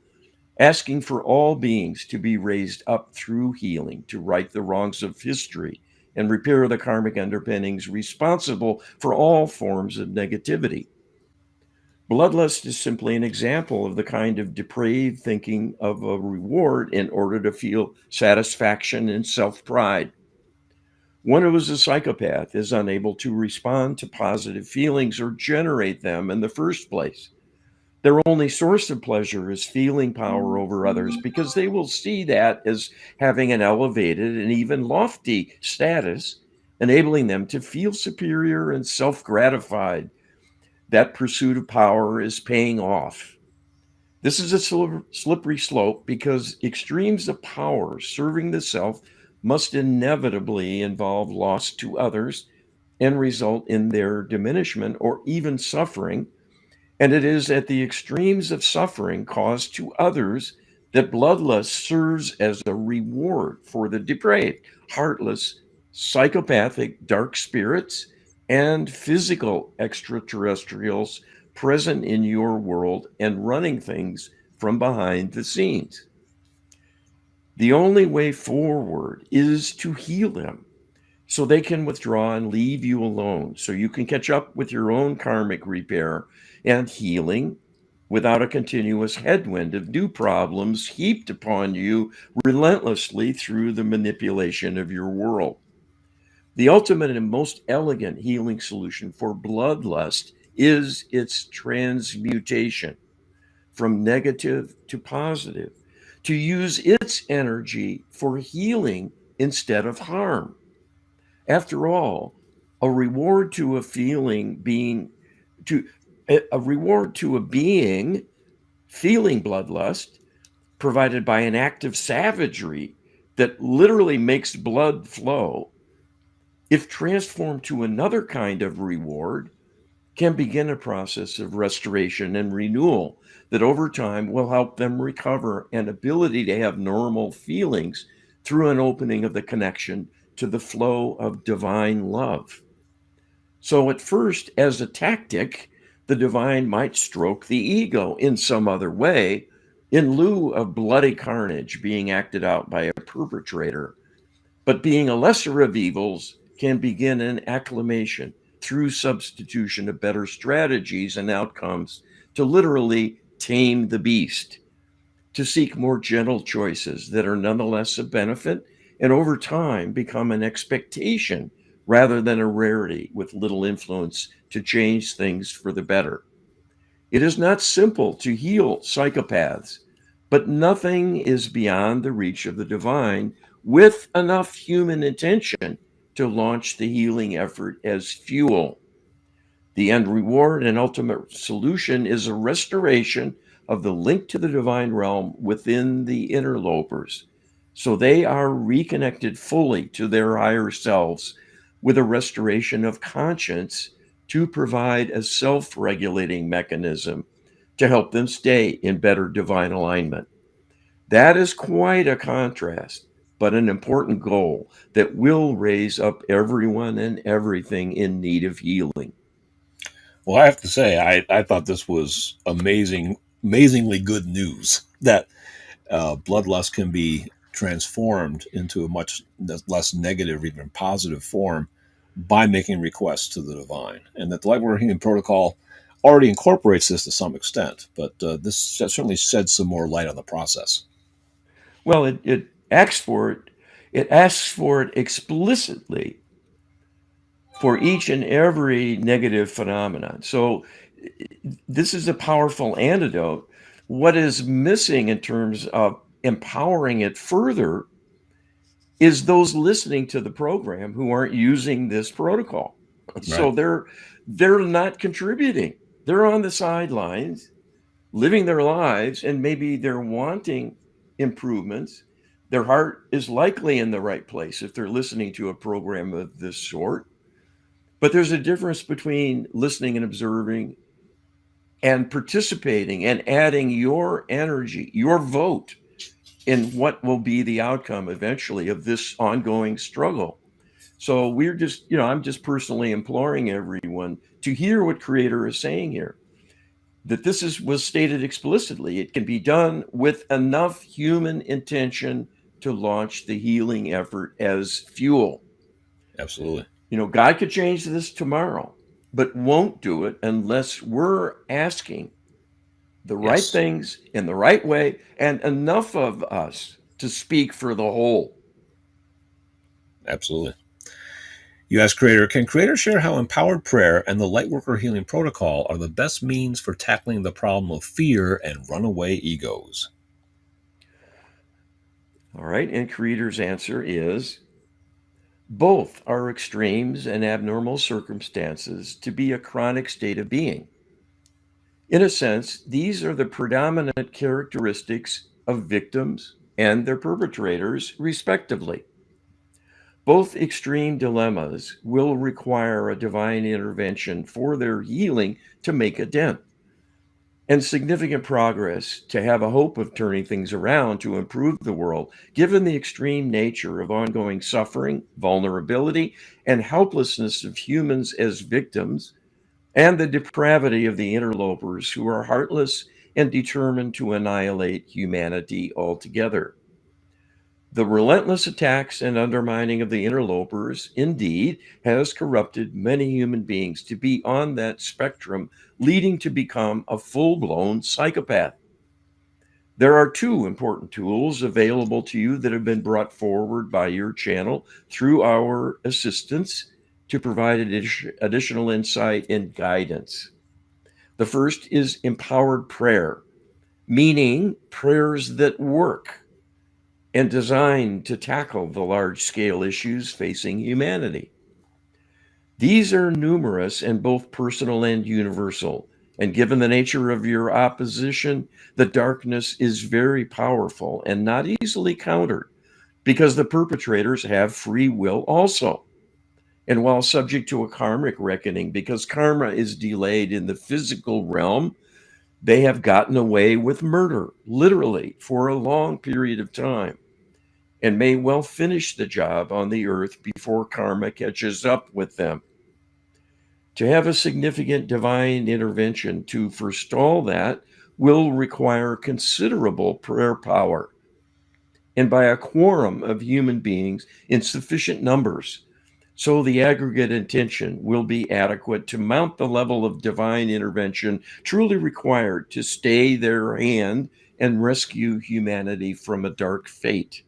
asking for all beings to be raised up through healing to right the wrongs of history and repair the karmic underpinnings responsible for all forms of negativity. Bloodlust is simply an example of the kind of depraved thinking of a reward in order to feel satisfaction and self pride. One who is a psychopath is unable to respond to positive feelings or generate them in the first place. Their only source of pleasure is feeling power over others because they will see that as having an elevated and even lofty status, enabling them to feel superior and self gratified. That pursuit of power is paying off. This is a slippery slope because extremes of power serving the self must inevitably involve loss to others and result in their diminishment or even suffering. And it is at the extremes of suffering caused to others that bloodlust serves as a reward for the depraved, heartless, psychopathic dark spirits and physical extraterrestrials present in your world and running things from behind the scenes. The only way forward is to heal them so they can withdraw and leave you alone, so you can catch up with your own karmic repair and healing without a continuous headwind of new problems heaped upon you relentlessly through the manipulation of your world. The ultimate and most elegant healing solution for bloodlust is its transmutation from negative to positive, to use its energy for healing instead of harm. After all, A reward to a feeling being to a reward to a being feeling bloodlust provided by an act of savagery that literally makes blood flow, if transformed to another kind of reward, can begin a process of restoration and renewal that over time will help them recover an ability to have normal feelings through an opening of the connection to the flow of divine love. So, at first, as a tactic, the divine might stroke the ego in some other way in lieu of bloody carnage being acted out by a perpetrator. But being a lesser of evils can begin an acclimation through substitution of better strategies and outcomes to literally tame the beast, to seek more gentle choices that are nonetheless a benefit and over time become an expectation rather than a rarity with little influence to change things for the better. It is not simple to heal psychopaths, but nothing is beyond the reach of the divine with enough human intention to launch the healing effort as fuel. The end reward and ultimate solution is a restoration of the link to the divine realm within the interlopers. So they are reconnected fully to their higher selves with a restoration of conscience to provide a self regulating mechanism to help them stay in better divine alignment. That is quite a contrast, but an important goal that will raise up everyone and everything in need of healing. Well, I have to say, I thought this was amazingly good news that bloodlust can be transformed into a much less negative, even positive form by making requests to the divine, and that the Light Worker Healing Protocol already incorporates this to some extent. But this certainly sheds some more light on the process. Well, it asks for it. It asks for it explicitly for each and every negative phenomenon. So this is a powerful antidote. What is missing in terms of empowering it further is those listening to the program who aren't using this protocol. So Right. they're not contributing. They're on the sidelines living their lives, and maybe they're wanting improvements. Their heart is likely in the right place if they're listening to a program of this sort. But there's a difference between listening and observing and participating and adding your energy, your vote in what will be the outcome eventually of this ongoing struggle. So we're just, I'm just personally imploring everyone to hear what Creator is saying here, that was stated explicitly. It can be done with enough human intention to launch the healing effort as fuel. Absolutely. God could change this tomorrow, but won't do it unless we're asking the right Yes. things in the right way and enough of us to speak for the whole. Absolutely. You ask Creator, can Creator share how empowered prayer and the Lightworker Healing Protocol are the best means for tackling the problem of fear and runaway egos? All right. And Creator's answer is both are extremes and abnormal circumstances to be a chronic state of being. In a sense, these are the predominant characteristics of victims and their perpetrators, respectively. Both extreme dilemmas will require a divine intervention for their healing to make a dent, and significant progress to have a hope of turning things around to improve the world, given the extreme nature of ongoing suffering, vulnerability, and helplessness of humans as victims, and the depravity of the interlopers who are heartless and determined to annihilate humanity altogether. The relentless attacks and undermining of the interlopers, indeed, has corrupted many human beings to be on that spectrum, leading to become a full blown psychopath. There are two important tools available to you that have been brought forward by your channel through our assistance to provide additional insight and guidance. The first is empowered prayer, meaning prayers that work and designed to tackle the large scale issues facing humanity. These are numerous and both personal and universal. And given the nature of your opposition, the darkness is very powerful and not easily countered because the perpetrators have free will also. And while subject to a karmic reckoning, because karma is delayed in the physical realm, they have gotten away with murder, literally, for a long period of time, and may well finish the job on the earth before karma catches up with them. To have a significant divine intervention to forestall that will require considerable prayer power, and by a quorum of human beings in sufficient numbers, so the aggregate intention will be adequate to mount the level of divine intervention truly required to stay their hand and rescue humanity from a dark fate.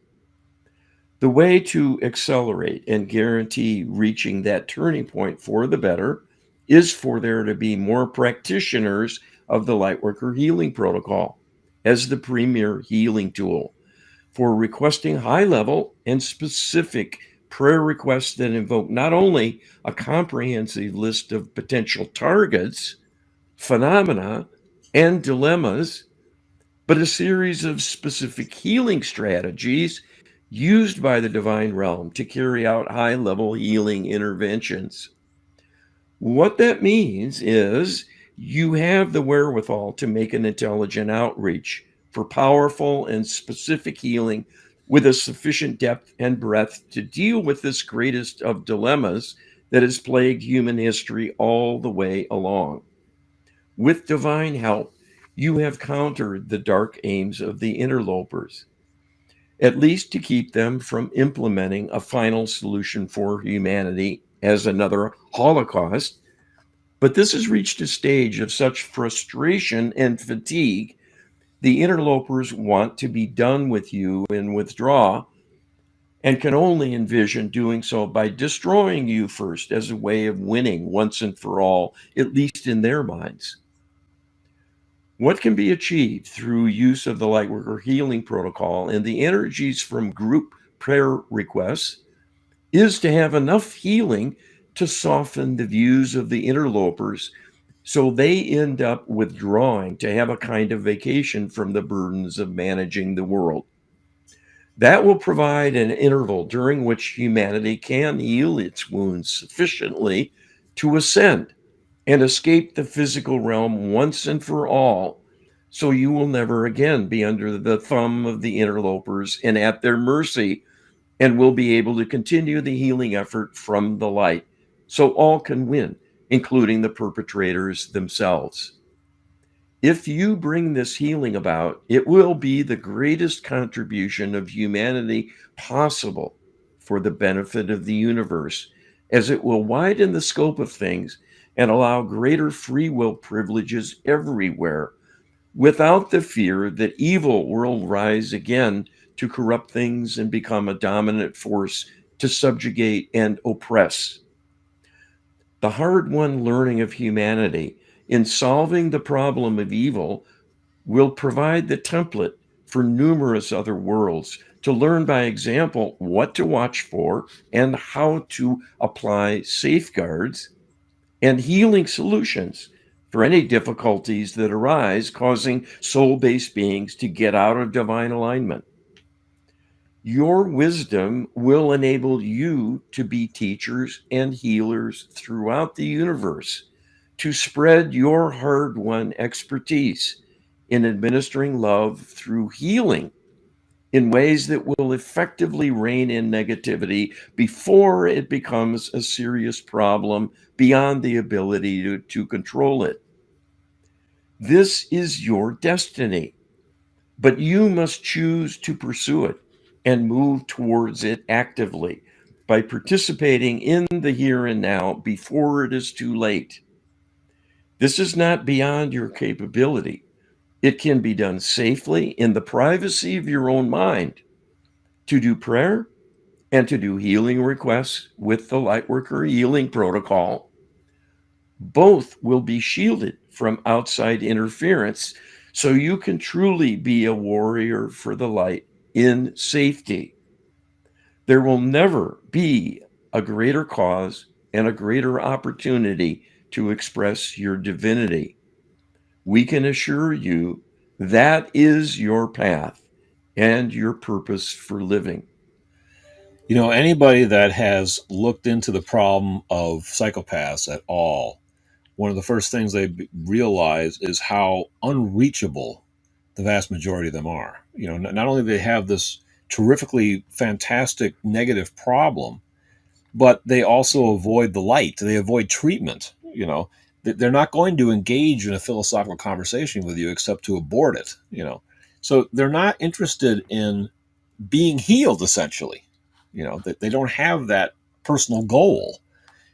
The way to accelerate and guarantee reaching that turning point for the better is for there to be more practitioners of the Lightworker Healing Protocol as the premier healing tool for requesting high level and specific prayer requests that invoke not only a comprehensive list of potential targets, phenomena, and dilemmas, but a series of specific healing strategies used by the divine realm to carry out high level healing interventions. What that means is you have the wherewithal to make an intelligent outreach for powerful and specific healing with a sufficient depth and breadth to deal with this greatest of dilemmas that has plagued human history all the way along. With divine help, you have countered the dark aims of the interlopers, at least to keep them from implementing a final solution for humanity as another Holocaust. But this has reached a stage of such frustration and fatigue, the interlopers want to be done with you and withdraw, and can only envision doing so by destroying you first as a way of winning once and for all, at least in their minds. What can be achieved through use of the Lightworker Healing Protocol and the energies from group prayer requests is to have enough healing to soften the views of the interlopers so they end up withdrawing to have a kind of vacation from the burdens of managing the world. That will provide an interval during which humanity can heal its wounds sufficiently to ascend and escape the physical realm once and for all, so you will never again be under the thumb of the interlopers and at their mercy, and will be able to continue the healing effort from the light, so all can win, including the perpetrators themselves. If you bring this healing about, it will be the greatest contribution of humanity possible for the benefit of the universe, as it will widen the scope of things and allow greater free will privileges everywhere, without the fear that evil will rise again to corrupt things and become a dominant force to subjugate and oppress. The hard won learning of humanity in solving the problem of evil will provide the template for numerous other worlds to learn by example what to watch for and how to apply safeguards and healing solutions for any difficulties that arise, causing soul based beings to get out of divine alignment. Your wisdom will enable you to be teachers and healers throughout the universe, to spread your hard won expertise in administering love through healing in ways that will effectively rein in negativity before it becomes a serious problem beyond the ability to control it. This is your destiny, but you must choose to pursue it and move towards it actively by participating in the here and now before it is too late. This is not beyond your capability. It can be done safely in the privacy of your own mind to do prayer and to do healing requests with the Lightworker Healing Protocol. Both will be shielded from outside interference so you can truly be a warrior for the light in safety. There will never be a greater cause and a greater opportunity to express your divinity. We can assure you that is your path and your purpose for living. Anybody that has looked into the problem of psychopaths at all, one of the first things they realize is how unreachable the vast majority of them are. Not only do they have this terrifically fantastic negative problem, but they also avoid the light. They avoid treatment. They're not going to engage in a philosophical conversation with you except to abort it. So they're not interested in being healed. Essentially, they don't have that personal goal.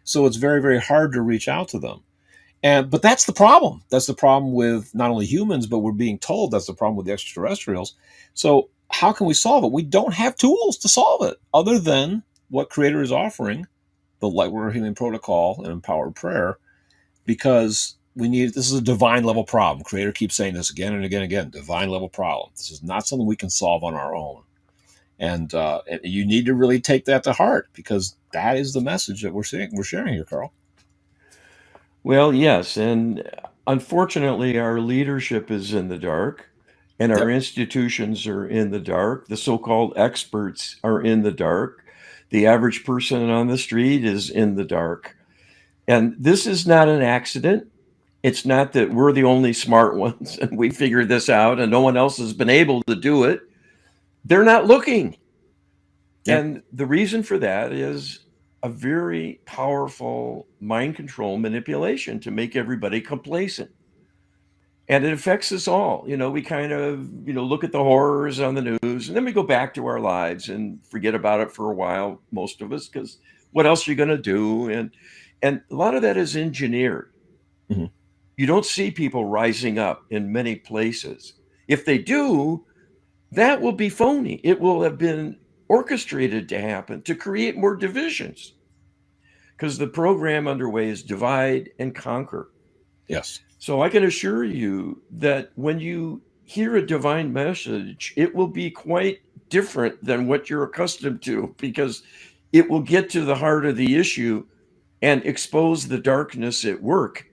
So it's very, very hard to reach out to them. But that's the problem. That's the problem with not only humans, but we're being told that's the problem with the extraterrestrials. So how can we solve it? We don't have tools to solve it other than what Creator is offering, the Lightworker Healing Protocol and Empowered Prayer, because this is a divine level problem. Creator keeps saying this again and again and again, divine level problem. This is not something we can solve on our own. And you need to really take that to heart, because that is the message that we're sharing here, Carl. Well, yes, and unfortunately, our leadership is in the dark, and our Yep. institutions are in the dark. The so-called experts are in the dark. The average person on the street is in the dark. And this is not an accident. It's not that we're the only smart ones and we figured this out and no one else has been able to do it. They're not looking. Yeah. And the reason for that is a very powerful mind control manipulation to make everybody complacent. And it affects us all. We kind of, look at the horrors on the news and then we go back to our lives and forget about it for a while, most of us, because what else are you going to do? And a lot of that is engineered. Mm-hmm. You don't see people rising up in many places. If they do, that will be phony. It will have been orchestrated to happen to create more divisions, because the program underway is divide and conquer. Yes. So I can assure you that when you hear a divine message, it will be quite different than what you're accustomed to, because it will get to the heart of the issue and expose the darkness at work.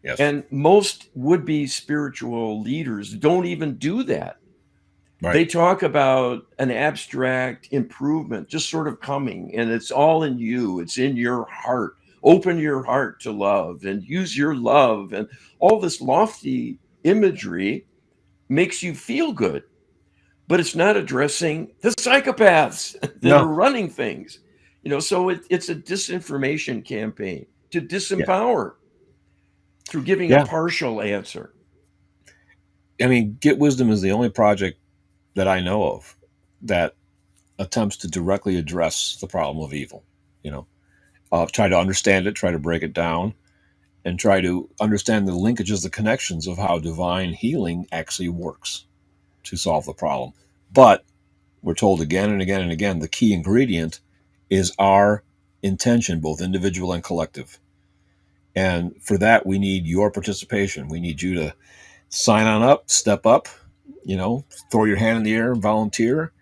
Yes. And most would-be spiritual leaders don't even do that. Right. They talk about an abstract improvement just sort of coming, and it's all in you. It's in your heart. Open your heart to love and use your love. And all this lofty imagery makes you feel good, but it's not addressing the psychopaths that are No. running things. So it's a disinformation campaign to Yeah. disempower through giving a Yeah. partial answer. I mean, Get Wisdom is the only project that I know of that attempts to directly address the problem of evil. Try to understand it, try to break it down, and try to understand the linkages, the connections of how divine healing actually works to solve the problem. But we're told again and again and again, the key ingredient is our intention, both individual and collective. And for that, we need your participation. We need you to sign on up, step up, throw your hand in the air, volunteer,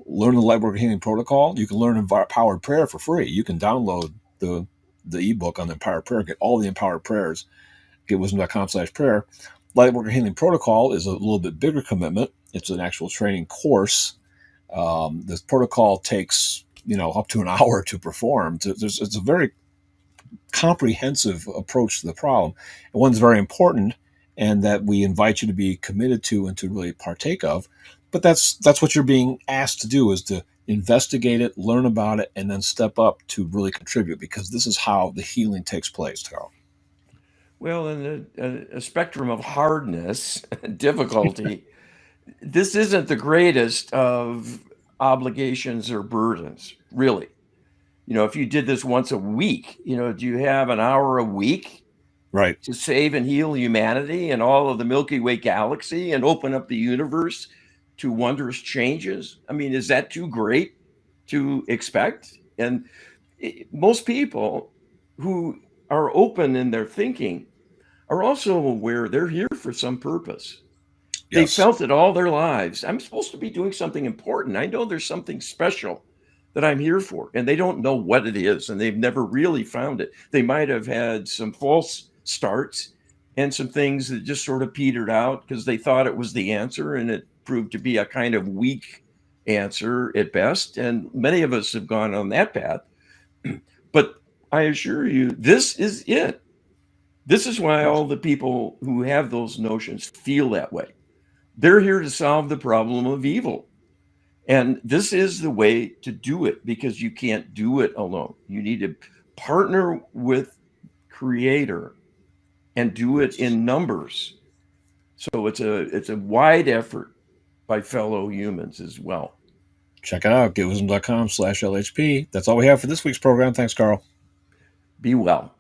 learn the Lightworker Healing Protocol. You can learn Empowered Prayer for free. You can download the ebook on the Empowered Prayer, get all the Empowered Prayers, getwisdom.com/prayer. Lightworker Healing Protocol is a little bit bigger commitment. It's an actual training course. This protocol takes up to an hour to perform. It's a very comprehensive approach to the problem, and one's very important, and that we invite you to be committed to and to really partake of. But that's what you're being asked to do, is to investigate it, learn about it, and then step up to really contribute, because this is how the healing takes place, Carl. Well, in a spectrum of hardness, difficulty, this isn't the greatest of obligations or burdens, really. If you did this once a week, do you have an hour a week Right. to save and heal humanity and all of the Milky Way galaxy and open up the universe to wondrous changes? I mean, is that too great to expect? And most people who are open in their thinking are also aware they're here for some purpose. They Yes. felt it all their lives. I'm supposed to be doing something important. I know there's something special that I'm here for. And they don't know what it is, and they've never really found it. They might have had some false starts and some things that just sort of petered out because they thought it was the answer, and it proved to be a kind of weak answer at best. And many of us have gone on that path. But I assure you, this is it. This is why Yes. all the people who have those notions feel that way. They're here to solve the problem of evil. And this is the way to do it, because you can't do it alone. You need to partner with Creator and do it Yes. in numbers. So it's a wide effort by fellow humans as well. Check it out, getwisdom.com/LHP. That's all we have for this week's program. Thanks, Carl. Be well.